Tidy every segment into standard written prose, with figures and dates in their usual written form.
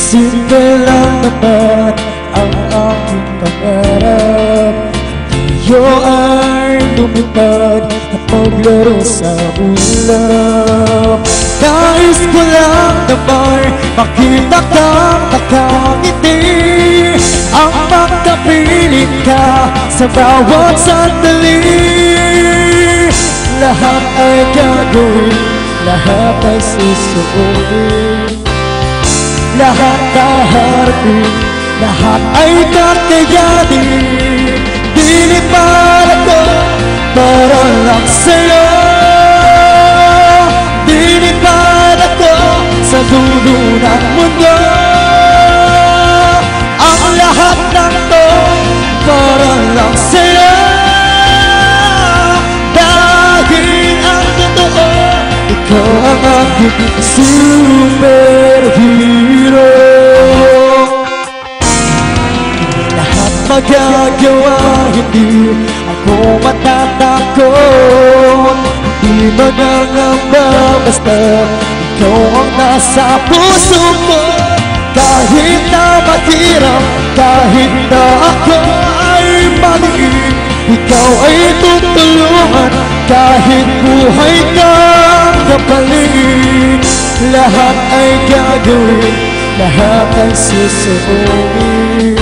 Simple lang naman ang aking pangarap. Tayo ay lumipad at maglaro sa ulap. Nais ko lang naman makita kang nakangiti, ang magkapiling ka sa bawat sandali. Lahat ay gagawin, lahat ay susuotin, lahat kaharapin, lahat ay kakayanin. Dinipad ako para lang sa'yo, dinipad ako sa dulo ng mundo. Ang lahat ng to para lang sa'yo, dahil ang totoo, ikaw ang aking superhero. Lahat magagawa, hindi ako matatakot. Di magangamba basta ikaw ang nasa puso ko. Kahit na mahirap, kahit na ako ay maliit, ikaw ay tutulungan kahit buhay kang kapalit. Lahat ay gagawin, lahat ay susuotin,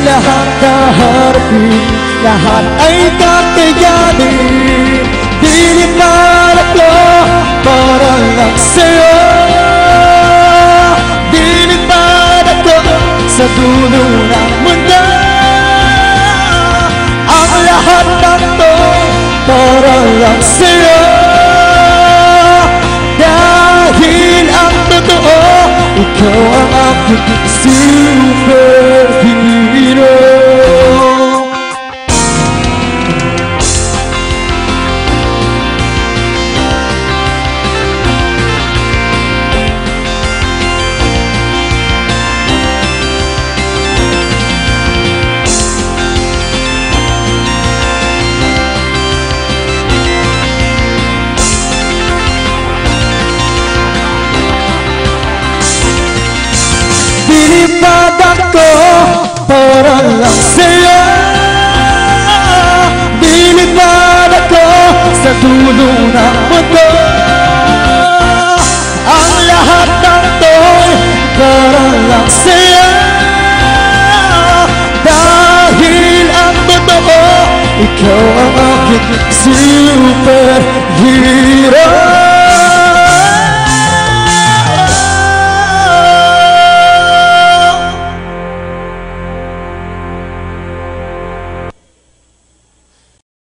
lahat kaharapin, lahat ay kakayanin. Dinipad ako para lang sa'yo, dinipad ako sa dulo ng mundo. Ang lahat ng to para lang sa'yo, dahil ang totoo, ikaw ang aking superhero. Dinipad ako para lang sa'yo, dinipad ako sa dulo ng mundo. Ang lahat ng to'y para lang sa'yo, dahil ang totoo, ikaw ang aking superhero.